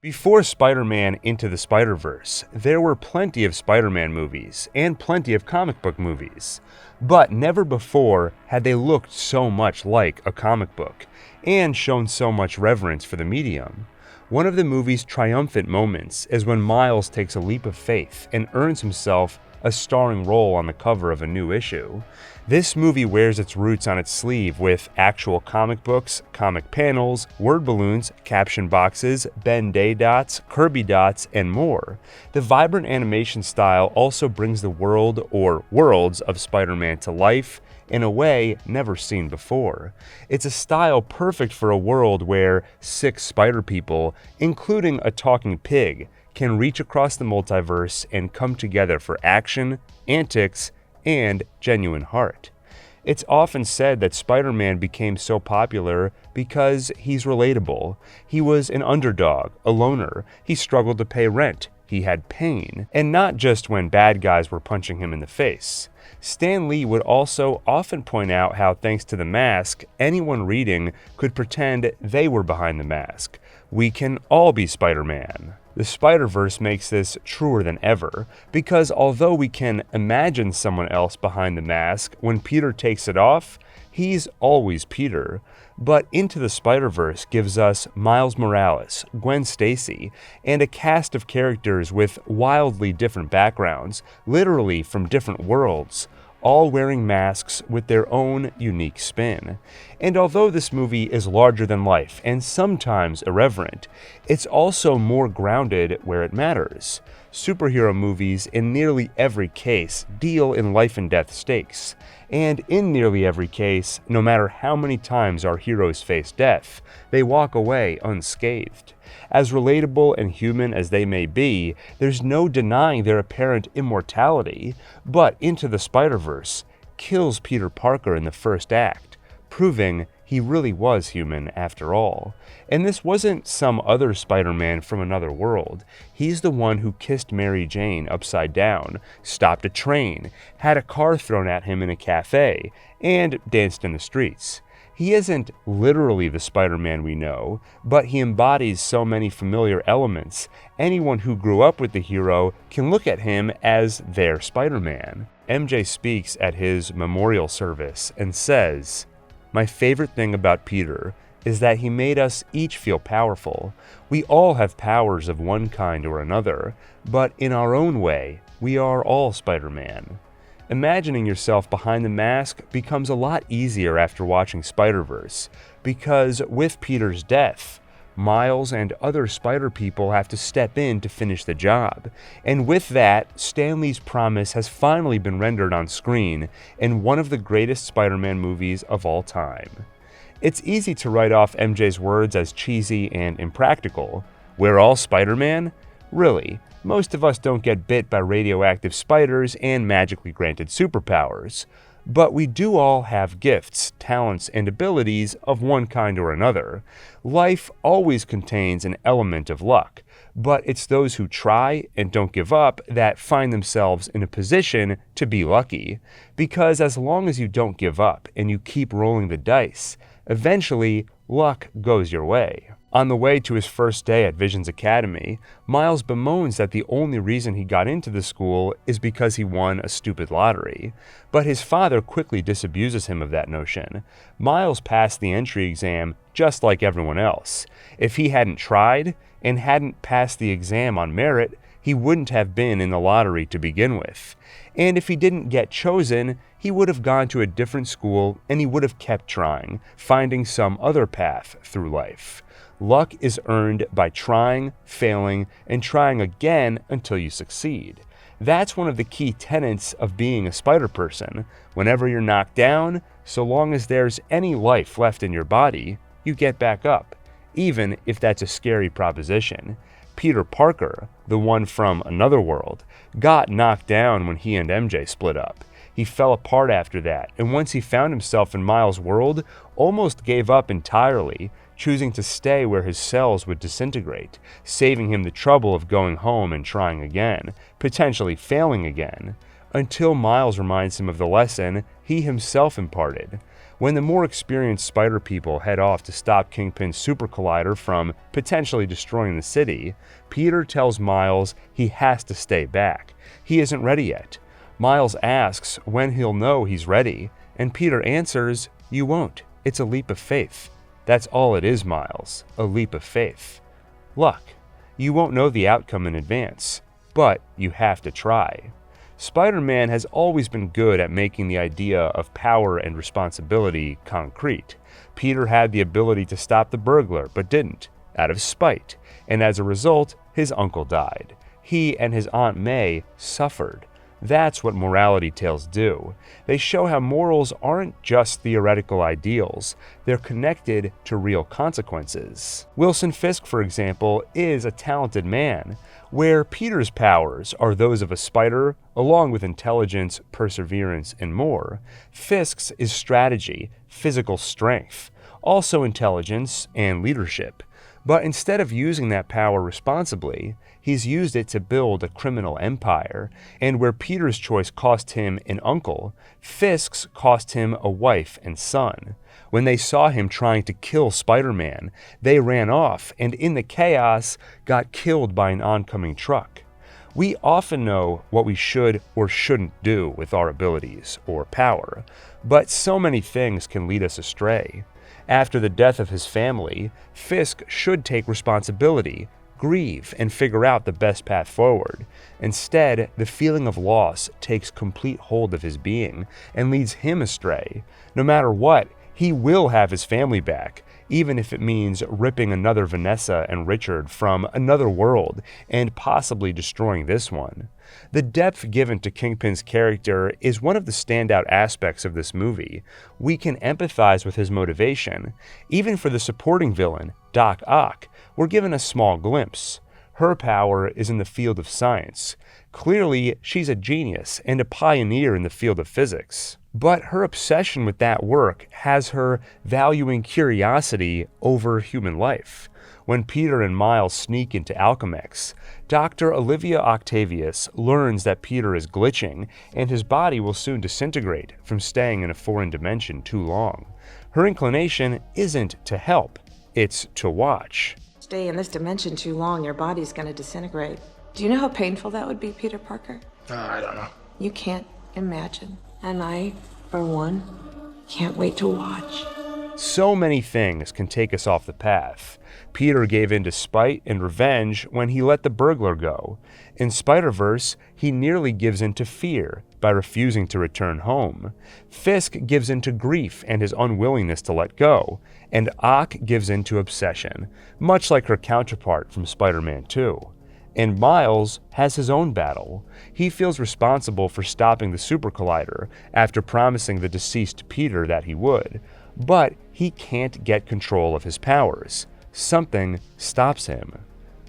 Before Spider-Man Into the Spider-Verse, there were plenty of Spider-Man movies and plenty of comic book movies, but never before had they looked so much like a comic book and shown so much reverence for the medium. One of the movie's triumphant moments is when Miles takes a leap of faith and earns himself a starring role on the cover of a new issue. This movie wears its roots on its sleeve with actual comic books, comic panels, word balloons, caption boxes, Ben Day dots, Kirby dots, and more. The vibrant animation style also brings the world or worlds of Spider-Man to life in a way never seen before. It's a style perfect for a world where 6 spider people, including a talking pig, can reach across the multiverse and come together for action, antics, and genuine heart. It's often said that Spider-Man became so popular because he's relatable. He was an underdog, a loner, he struggled to pay rent, he had pain, and not just when bad guys were punching him in the face. Stan Lee would also often point out how, thanks to the mask, anyone reading could pretend they were behind the mask. We can all be Spider-Man. The Spiderverse makes this truer than ever, because although we can imagine someone else behind the mask, when Peter takes it off, he's always Peter. But Into the Spiderverse gives us Miles Morales, Gwen Stacy, and a cast of characters with wildly different backgrounds, literally from different worlds, all wearing masks with their own unique spin. And although this movie is larger than life and sometimes irreverent, it's also more grounded where it matters. Superhero movies in nearly every case deal in life and death stakes. And in nearly every case, no matter how many times our heroes face death, they walk away unscathed. As relatable and human as they may be, there's no denying their apparent immortality, but Into the Spider-Verse kills Peter Parker in the first act, proving he really was human after all. And this wasn't some other Spider-Man from another world. He's the one who kissed Mary Jane upside down, stopped a train, had a car thrown at him in a cafe, and danced in the streets. He isn't literally the Spider-Man we know, but he embodies so many familiar elements. Anyone who grew up with the hero can look at him as their Spider-Man. MJ speaks at his memorial service and says, "My favorite thing about Peter is that he made us each feel powerful. We all have powers of one kind or another, but in our own way, we are all Spider-Man." Imagining yourself behind the mask becomes a lot easier after watching Spider-Verse, because with Peter's death, Miles and other spider people have to step in to finish the job. And with that, Stan Lee's promise has finally been rendered on screen in one of the greatest Spider-Man movies of all time. It's easy to write off MJ's words as cheesy and impractical. We're all Spider-Man? Really, most of us don't get bit by radioactive spiders and magically granted superpowers. But we do all have gifts, talents, and abilities of one kind or another. Life always contains an element of luck, but it's those who try and don't give up that find themselves in a position to be lucky. Because as long as you don't give up and you keep rolling the dice, eventually luck goes your way. On the way to his first day at Vision's Academy, Miles bemoans that the only reason he got into the school is because he won a stupid lottery. But his father quickly disabuses him of that notion. Miles passed the entry exam just like everyone else. If he hadn't tried and hadn't passed the exam on merit, he wouldn't have been in the lottery to begin with. And if he didn't get chosen, he would have gone to a different school and he would have kept trying, finding some other path through life. Luck is earned by trying, failing, and trying again until you succeed. That's one of the key tenets of being a spider person. Whenever you're knocked down, so long as there's any life left in your body, you get back up, even if that's a scary proposition. Peter Parker, the one from another world, got knocked down when he and MJ split up. He fell apart after that, and once he found himself in Miles' world, almost gave up entirely, choosing to stay where his cells would disintegrate, saving him the trouble of going home and trying again, potentially failing again, until Miles reminds him of the lesson he himself imparted. When the more experienced spider people head off to stop Kingpin's super collider from potentially destroying the city, Peter tells Miles he has to stay back. He isn't ready yet. Miles asks when he'll know he's ready, and Peter answers, "You won't. It's a leap of faith." That's all it is, Miles, a leap of faith. Luck. You won't know the outcome in advance, but you have to try. Spider-Man has always been good at making the idea of power and responsibility concrete. Peter had the ability to stop the burglar, but didn't, out of spite, and as a result, his uncle died. He and his Aunt May suffered. That's what morality tales do. They show how morals aren't just theoretical ideals, they're connected to real consequences. Wilson Fisk, for example, is a talented man. Where Peter's powers are those of a spider, along with intelligence, perseverance, and more, Fisk's is strategy, physical strength, also intelligence and leadership. But instead of using that power responsibly, he's used it to build a criminal empire, and where Peter's choice cost him an uncle, Fisk's cost him a wife and son. When they saw him trying to kill Spider-Man, they ran off and in the chaos got killed by an oncoming truck. We often know what we should or shouldn't do with our abilities or power, but so many things can lead us astray. After the death of his family, Fisk should take responsibility, grieve, and figure out the best path forward. Instead, the feeling of loss takes complete hold of his being and leads him astray. No matter what, he will have his family back, even if it means ripping another Vanessa and Richard from another world and possibly destroying this one. The depth given to Kingpin's character is one of the standout aspects of this movie. We can empathize with his motivation. Even for the supporting villain, Doc Ock, we're given a small glimpse. Her power is in the field of science. Clearly, she's a genius and a pioneer in the field of physics. But her obsession with that work has her valuing curiosity over human life. When Peter and Miles sneak into Alchemex, Dr. Olivia Octavius learns that Peter is glitching and his body will soon disintegrate from staying in a foreign dimension too long. Her inclination isn't to help, it's to watch. Stay in this dimension too long, your body's gonna disintegrate. Do you know how painful that would be, Peter Parker? I don't know. You can't imagine. And I, for one, can't wait to watch. So many things can take us off the path. Peter gave in to spite and revenge when he let the burglar go. In Spiderverse, he nearly gives in to fear by refusing to return home. Fisk gives in to grief and his unwillingness to let go, and Ock gives in to obsession, much like her counterpart from Spider-Man 2. And Miles has his own battle. He feels responsible for stopping the super collider after promising the deceased Peter that he would, but he can't get control of his powers. Something stops him.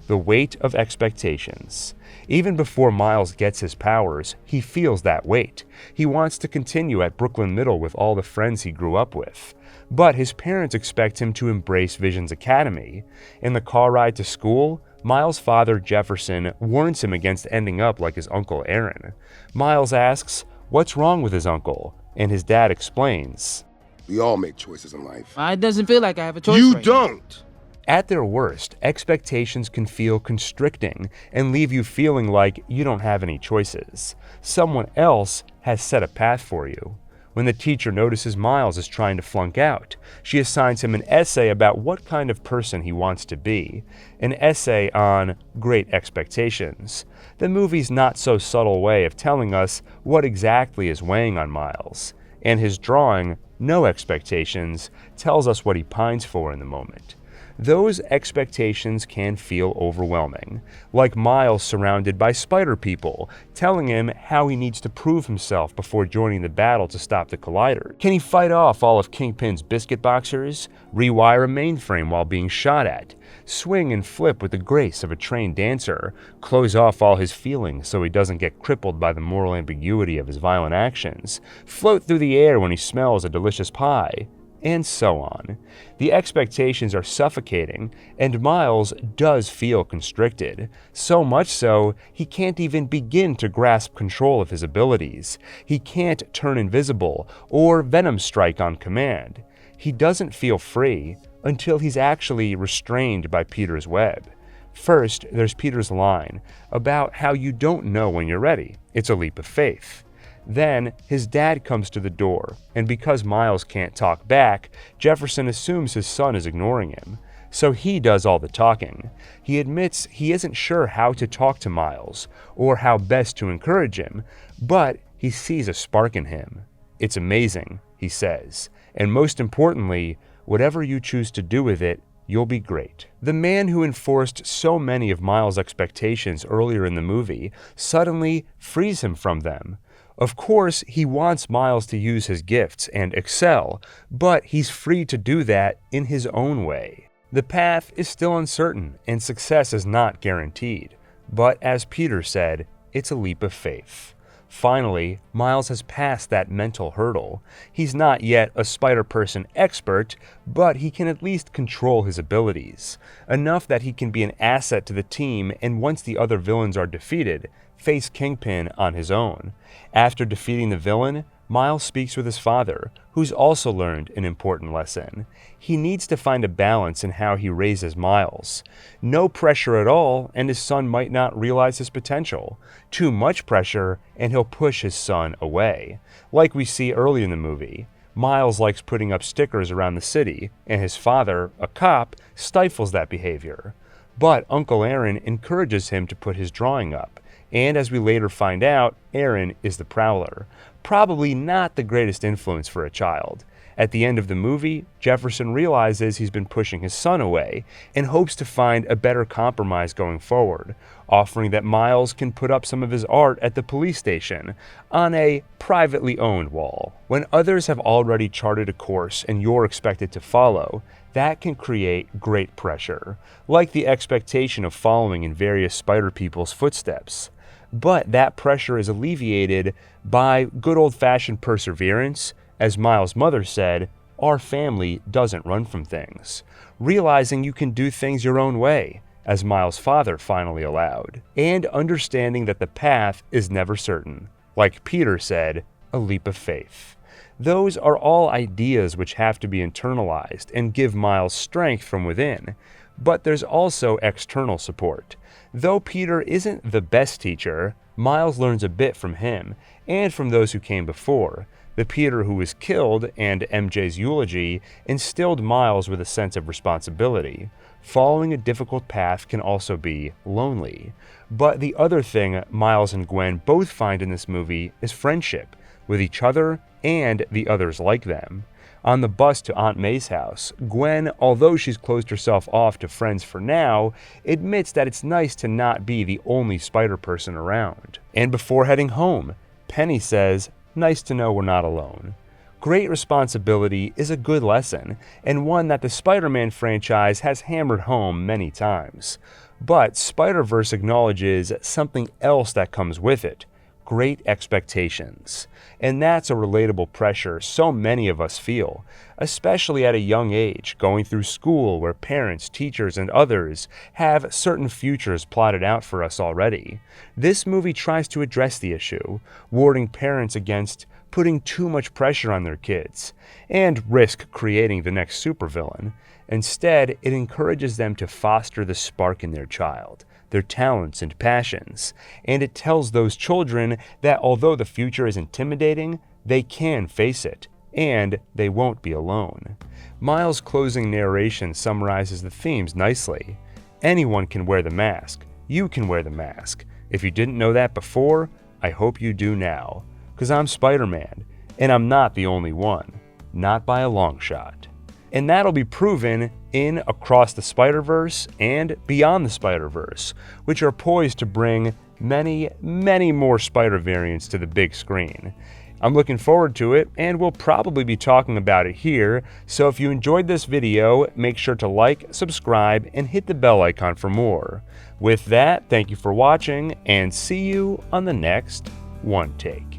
The weight of expectations. Even before Miles gets his powers, he feels that weight. He wants to continue at Brooklyn Middle with all the friends he grew up with. But his parents expect him to embrace Vision's Academy. In the car ride to school, Miles' father, Jefferson, warns him against ending up like his uncle Aaron. Miles asks, what's wrong with his uncle? And his dad explains, We all make choices in life. It doesn't feel like I have a choice. You right now. don't! At their worst, expectations can feel constricting and leave you feeling like you don't have any choices. Someone else has set a path for you. When the teacher notices Miles is trying to flunk out, she assigns him an essay about what kind of person he wants to be, an essay on great expectations. The movie's not so subtle way of telling us what exactly is weighing on Miles, and his drawing, No Expectations, tells us what he pines for in the moment. Those expectations can feel overwhelming, like Miles surrounded by spider people, telling him how he needs to prove himself before joining the battle to stop the collider. Can he fight off all of Kingpin's biscuit boxers, rewire a mainframe while being shot at, swing and flip with the grace of a trained dancer, close off all his feelings so he doesn't get crippled by the moral ambiguity of his violent actions, float through the air when he smells a delicious pie, and so on. The expectations are suffocating, and Miles does feel constricted, so much so he can't even begin to grasp control of his abilities. He can't turn invisible or Venom Strike on command. He doesn't feel free until he's actually restrained by Peter's web. First, there's Peter's line about how you don't know when you're ready. It's a leap of faith. Then, his dad comes to the door, and because Miles can't talk back, Jefferson assumes his son is ignoring him. So he does all the talking. He admits he isn't sure how to talk to Miles, or how best to encourage him, but he sees a spark in him. It's amazing, he says, and most importantly, whatever you choose to do with it, you'll be great. The man who enforced so many of Miles' expectations earlier in the movie suddenly frees him from them. Of course, he wants Miles to use his gifts and excel, but he's free to do that in his own way. The path is still uncertain, and success is not guaranteed. But as Peter said, it's a leap of faith. Finally, Miles has passed that mental hurdle. He's not yet a Spider-Person expert, but he can at least control his abilities, enough that he can be an asset to the team and once the other villains are defeated, face Kingpin on his own. After defeating the villain, Miles speaks with his father, who's also learned an important lesson. He needs to find a balance in how he raises Miles. No pressure at all, and his son might not realize his potential. Too much pressure, and he'll push his son away. Like we see early in the movie, Miles likes putting up stickers around the city, and his father, a cop, stifles that behavior. But Uncle Aaron encourages him to put his drawing up. And as we later find out, Aaron is the Prowler. Probably not the greatest influence for a child. At the end of the movie, Jefferson realizes he's been pushing his son away and hopes to find a better compromise going forward, offering that Miles can put up some of his art at the police station on a privately owned wall. When others have already charted a course and you're expected to follow, that can create great pressure, like the expectation of following in various Spider People's footsteps. But that pressure is alleviated by good old-fashioned perseverance. As Miles' mother said, our family doesn't run from things. Realizing you can do things your own way, as Miles' father finally allowed. And understanding that the path is never certain. Like Peter said, a leap of faith. Those are all ideas which have to be internalized and give Miles strength from within. But there's also external support. Though Peter isn't the best teacher, Miles learns a bit from him, and from those who came before. The Peter who was killed and MJ's eulogy instilled Miles with a sense of responsibility. Following a difficult path can also be lonely. But the other thing Miles and Gwen both find in this movie is friendship, with each other and the others like them. On the bus to Aunt May's house, Gwen, although she's closed herself off to friends for now, admits that it's nice to not be the only Spider-Person around. And before heading home, Penny says, "Nice to know we're not alone." Great responsibility is a good lesson, and one that the Spider-Man franchise has hammered home many times. But Spider-Verse acknowledges something else that comes with it. Great expectations. And that's a relatable pressure so many of us feel, especially at a young age, going through school where parents, teachers, and others have certain futures plotted out for us already. This movie tries to address the issue, warning parents against putting too much pressure on their kids, and risk creating the next supervillain. Instead, it encourages them to foster the spark in their child, their talents and passions, and it tells those children that although the future is intimidating, they can face it, and they won't be alone. Miles' closing narration summarizes the themes nicely. Anyone can wear the mask. You can wear the mask. If you didn't know that before, I hope you do now. 'Cause I'm Spider-Man, and I'm not the only one. Not by a long shot. And that'll be proven in Across the Spider-Verse and Beyond the Spider-Verse, which are poised to bring many, many more Spider variants to the big screen. I'm looking forward to it, and we'll probably be talking about it here, so if you enjoyed this video, make sure to like, subscribe, and hit the bell icon for more. With that, thank you for watching, and see you on the next One Take.